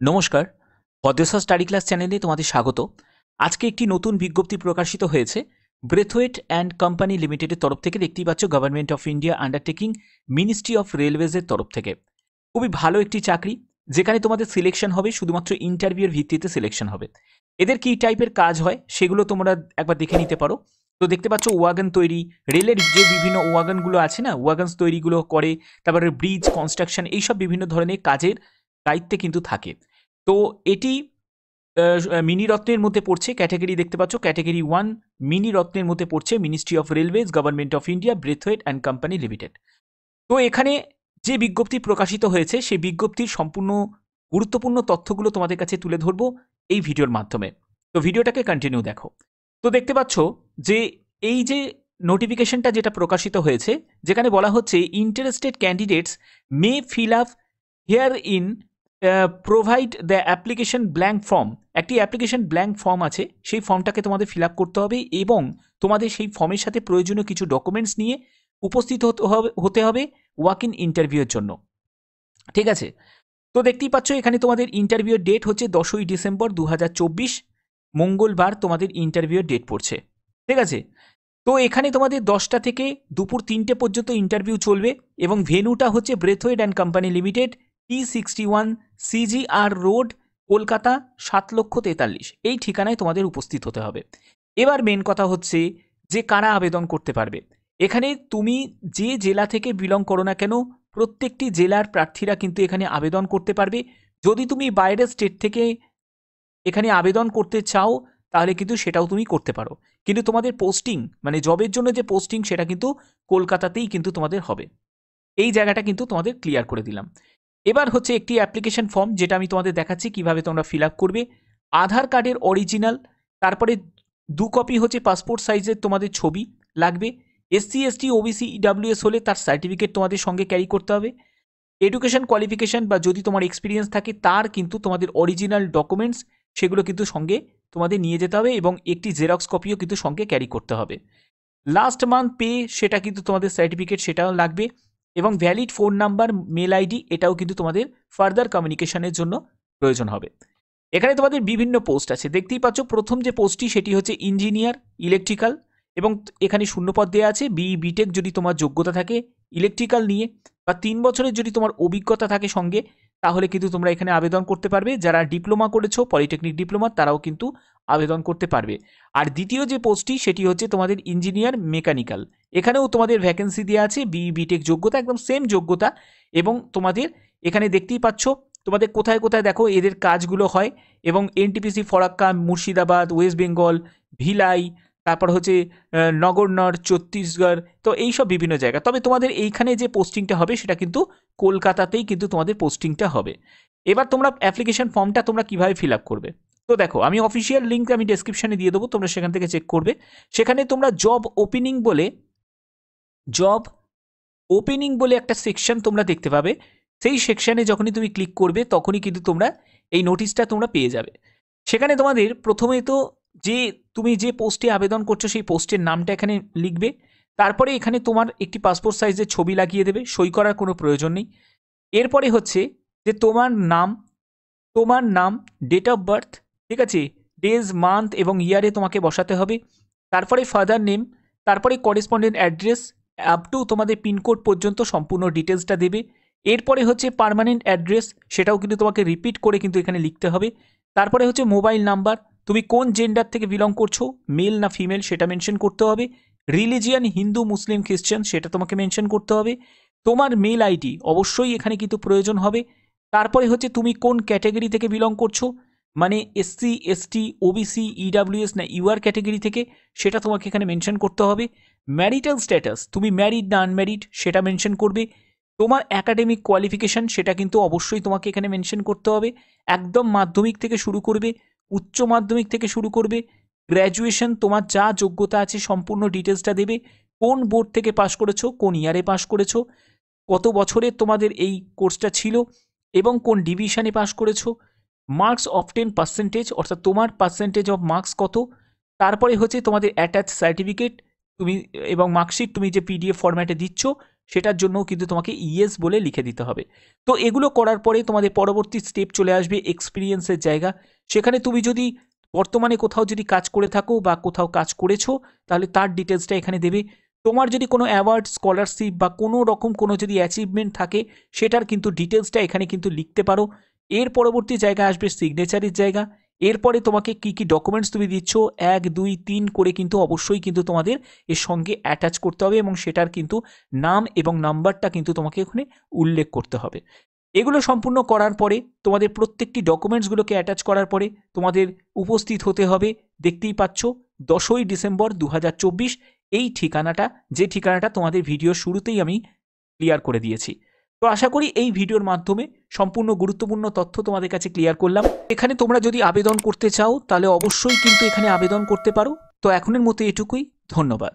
নমস্কার, পদ্মসা study class চ্যানেলে তোমাদের স্বাগত। আজকে একটি নতুন বিজ্ঞপ্তি প্রকাশিত হয়েছে ব্রেথওয়েট অ্যান্ড কোম্পানি লিমিটেডের তরফ থেকে। দেখতেই পাচ্ছ, government of India undertaking, ministry of রেলওয়েজের তরফ থেকে। খুবই ভালো একটি চাকরি, যেখানে তোমাদের সিলেকশন হবে শুধুমাত্র ইন্টারভিউর ভিত্তিতে সিলেকশন হবে। এদের কী টাইপের কাজ হয় সেগুলো তোমরা একবার দেখে নিতে পারো। তো দেখতে পাচ্ছ ওয়াগন তৈরি, রেলের যে বিভিন্ন ওয়াগনগুলো আছে না, ওয়াগনস তৈরিগুলো করে, তারপরে ব্রিজ কনস্ট্রাকশন, এইসব বিভিন্ন ধরনের কাজের দায়িত্বে কিন্তু থাকে। তো এটি মিনি রত্নের মধ্যে পড়ছে। ক্যাটাগরি দেখতে পাচ্ছ, ক্যাটাগরি 1 মিনি রত্নের মধ্যে পড়ছে ministry of railways, government of India, Brathwaite and company limited. তো এখানে যে বিজ্ঞপ্তি প্রকাশিত হয়েছে সেই বিজ্ঞপ্তির সম্পূর্ণ গুরুত্বপূর্ণ তথ্যগুলো তোমাদের কাছে তুলে ধরবো এই ভিডিওর মাধ্যমে। তো ভিডিওটাকে কন্টিনিউ দেখো। তো দেখতে পাচ্ছ যে এই যে নোটিফিকেশনটা যেটা প্রকাশিত হয়েছে, যেখানে বলা হচ্ছে interested candidates may fill up here in provide the application blank form. একটি অ্যাপ্লিকেশন ব্ল্যাঙ্ক ফর্ম আছে, সেই ফর্মটাকে তোমাদের ফিল আপ করতে হবে এবং তোমাদের সেই ফর্মের সাথে প্রয়োজনীয় কিছু ডকুমেন্টস নিয়ে উপস্থিত হতে হবে ওয়াক ইন ইন্টারভিউয়ের জন্য। ঠিক আছে, তো দেখতেই পাচ্ছ এখানে তোমাদের ইন্টারভিউয়ের ডেট হচ্ছে 10ই ডিসেম্বর 2024, মঙ্গলবার তোমাদের ইন্টারভিউয়ের ডেট পড়ছে। ঠিক আছে, তো এখানে তোমাদের 10টা থেকে দুপুর 3টে পর্যন্ত ইন্টারভিউ চলবে এবং ভেন্যুটা হচ্ছে Brathwaite and company limited, T61 CGR road, Kolkata 7,43,000 এই ঠিকানায় তোমাদের উপস্থিত হতে হবে। এবার মেন কথা হচ্ছে যে কারা আবেদন করতে পারবে। এখানে তুমি যে জেলা থেকে বিলং করো না কেন, প্রত্যেকটি জেলার প্রার্থীরা কিন্তু এখানে আবেদন করতে পারবে। যদি তুমি বাইরের স্টেট থেকে এখানে আবেদন করতে চাও তাহলে কিন্তু সেটাও তুমি করতে পারো, কিন্তু তোমাদের পোস্টিং মানে জবের জন্য যে পোস্টিং সেটা কিন্তু কলকাতাতেই কিন্তু তোমাদের হবে। এই জায়গাটা কিন্তু তোমাদের ক্লিয়ার করে দিলাম। এবার হচ্ছে একটি অ্যাপ্লিকেশন ফর্ম, যেটা আমি তোমাদের দেখাচ্ছি কিভাবে তোমরা ফিল আপ করবে। আধার কার্ডের অরিজিনাল, তারপরে 2 কপি হচ্ছে পাসপোর্ট সাইজের তোমাদের ছবি লাগবে। SC ST OBC EWS হলে তার সার্টিফিকেট তোমাদের সঙ্গে ক্যারি করতে হবে। এডুকেশন কোয়ালিফিকেশন বা যদি তোমার এক্সপিরিয়েন্স থাকে তার কিন্তু তোমাদের অরিজিনাল ডকুমেন্টস সেগুলো কিন্তু সঙ্গে তোমাদের নিয়ে যেতে হবে এবং একটি জেরক্স কপিও কিন্তু সঙ্গে ক্যারি করতে হবে। লাস্ট মান্থ পে সেটা কিন্তু তোমাদের সার্টিফিকেট সেটাও লাগবে এবং valid phone number, mail ID এটাও কিন্তু তোমাদের ফার্দার কমিউনিকেশনের জন্য প্রয়োজন হবে। এখানে তোমাদের বিভিন্ন পোস্ট আছে, দেখতেই পাচ্ছ প্রথম যে পোস্টটি সেটি হচ্ছে ইঞ্জিনিয়ার ইলেকট্রিক্যাল এবং এখানে শূন্যপদ দেওয়া আছে। বিটেক যদি তোমার যোগ্যতা থাকে ইলেকট্রিক্যাল নিয়ে বা 3 বছরের যদি তোমার অভিজ্ঞতা থাকে সঙ্গে, তাহলে কিন্তু তোমরা এখানে আবেদন করতে পারবে। যারা ডিপ্লোমা করেছো, পলিটেকনিক ডিপ্লোমা, তারাও কিন্তু আবেদন করতে পারবে। আর দ্বিতীয় যে পোস্টটি সেটি হচ্ছে তোমাদের ইঞ্জিনিয়ার মেকানিক্যাল। এখানেও তোমাদের ভ্যাকেন্সি দেওয়া আছে, বিটেক যোগ্যতা, একদম সেম যোগ্যতা। এবং তোমাদের এখানে দেখতেই পাচ্ছ তোমাদের কোথায় কোথায় দেখো এদের কাজগুলো হয় এবং NTPC Farakka, Murshidabad, West Bengal, villi, তারপর হচ্ছে নগরনর, ছত্তিশগড়, তো এইসব বিভিন্ন জায়গা। তবে তোমাদের এইখানে যে পোস্টিংটা হবে সেটা কিন্তু কলকাতাতেই কিন্তু তোমাদের পোস্টিংটা হবে। এবার তোমরা অ্যাপ্লিকেশন ফর্মটা তোমরা কিভাবে ফিল আপ করবে, তো দেখো আমি অফিসিয়াল লিঙ্ক আমি ডেসক্রিপশনে দিয়ে দেবো, তোমরা সেখান থেকে চেক করবে। সেখানে তোমরা জব ওপেনিং বলে একটা সেকশন তোমরা দেখতে পাবে। সেই সেকশনে যখনই তুমি ক্লিক করবে তখনই কিন্তু তোমরা এই নোটিশটা তোমরা পেয়ে যাবে। সেখানে তোমাদের প্রথমে তো যে তুমি যে পোস্টে আবেদন করছো সেই পোস্টের নামটা এখানে লিখবে। তারপরে এখানে তোমার একটি পাসপোর্ট সাইজের ছবি লাগিয়ে দেবে, সই করার কোনো প্রয়োজন নেই। এরপরে হচ্ছে যে তোমার নাম, ডেট অফ বার্থ, ঠিক আছে, ডেজ, মান্থ এবং ইয়ারে তোমাকে বসাতে হবে। তারপরে ফাদার নেম, তারপরে করেসপন্ডেন্ট অ্যাড্রেস আপ টু তোমাদের পিনকোড পর্যন্ত সম্পূর্ণ ডিটেলসটা দেবে। এরপরে হচ্ছে পার্মানেন্ট অ্যাড্রেস, সেটাও কিন্তু তোমাকে রিপিট করে কিন্তু এখানে লিখতে হবে। তারপরে হচ্ছে মোবাইল নাম্বার, তুমি কোন জেন্ডার থেকে বিলং করছো, মেল না ফিমেল সেটা মেনশন করতে হবে। রিলিজিয়ান, হিন্দু, মুসলিম, খ্রিস্টান সেটা তোমাকে মেনশন করতে হবে। তোমার মেল আইডি অবশ্যই এখানে কিন্তু প্রয়োজন হবে। তারপরে হচ্ছে তুমি কোন ক্যাটাগরি থেকে বিলং করছো, মানে SC ST OBC EWS না UR ক্যাটাগরি থেকে, সেটা তোমাকে এখানে মেনশন করতে হবে। ম্যারিটাল স্ট্যাটাস, তুমি ম্যারিড না আনম্যারিড সেটা মেনশন করবে। তোমার অ্যাকাডেমিক কোয়ালিফিকেশান সেটা কিন্তু অবশ্যই তোমাকে এখানে মেনশন করতে হবে। একদম মাধ্যমিক থেকে শুরু করবে, উচ্চ মাধ্যমিক থেকে শুরু করবে, গ্র্যাজুয়েশন, তোমার যা যোগ্যতা আছে সম্পূর্ণ ডিটেলসটা দেবে। কোন বোর্ড থেকে পাশ করেছো, কোন ইয়ারে পাশ করেছো, কত বছরের তোমাদের এই কোর্সটা ছিল এবং কোন ডিভিশনে পাশ করেছো, মার্কস অফ 10% অর্থাৎ তোমার পার্সেন্টেজ অফ মার্কস কত। তারপরে হচ্ছে তোমাদের অ্যাটাচ সার্টিফিকেট তুমি এবং মার্কশিট তুমি যে PDF ফরম্যাটে দিচ্ছ সেটার জন্যও কিন্তু তোমাকে ইয়েস বলে লিখে দিতে হবে। তো এগুলো করার পরে তোমাদের পরবর্তী স্টেপ চলে আসবে এক্সপিরিয়েন্সের জায়গা। সেখানে তুমি যদি বর্তমানে কোথাও যদি কাজ করে থাকো বা কোথাও কাজ করেছো, তাহলে তার ডিটেলসটা এখানে দেবে। তোমার যদি কোনো অ্যাওয়ার্ড, স্কলারশিপ বা কোনো রকম কোনো যদি অ্যাচিভমেন্ট থাকে, সেটার কিন্তু ডিটেলসটা এখানে কিন্তু লিখতে পারো। এর পরবর্তী জায়গা আসবে সিগনেচারের জায়গা। এরপরে তোমাকে কি কি ডকুমেন্টস তুমি দিচ্ছ 1, 2, 3 করে কিন্তু অবশ্যই কিন্তু তোমাদের এর সঙ্গে অ্যাটাচ করতে হবে, এবং সেটার কিন্তু নাম এবং নাম্বারটা কিন্তু তোমাকে ওখানে উল্লেখ করতে হবে। এগুলো সম্পূর্ণ করার পরে তোমাদের প্রত্যেকটি ডকুমেন্টসগুলোকে অ্যাটাচ করার পরে তোমাদের উপস্থিত হতে হবে, দেখতেই পাচ্ছ 10ই ডিসেম্বর 2024, এই ঠিকানাটা, যে ঠিকানাটা তোমাদের ভিডিও শুরুতেই আমি ক্লিয়ার করে দিয়েছি। তো আশা করি এই ভিডিওর মাধ্যমে সম্পূর্ণ গুরুত্বপূর্ণ তথ্য তোমাদের কাছে ক্লিয়ার করলাম। এখানে তোমরা যদি আবেদন করতে চাও তাহলে অবশ্যই কিন্তু এখানে আবেদন করতে পারো। তো এখনের মতো এটুকুই, ধন্যবাদ।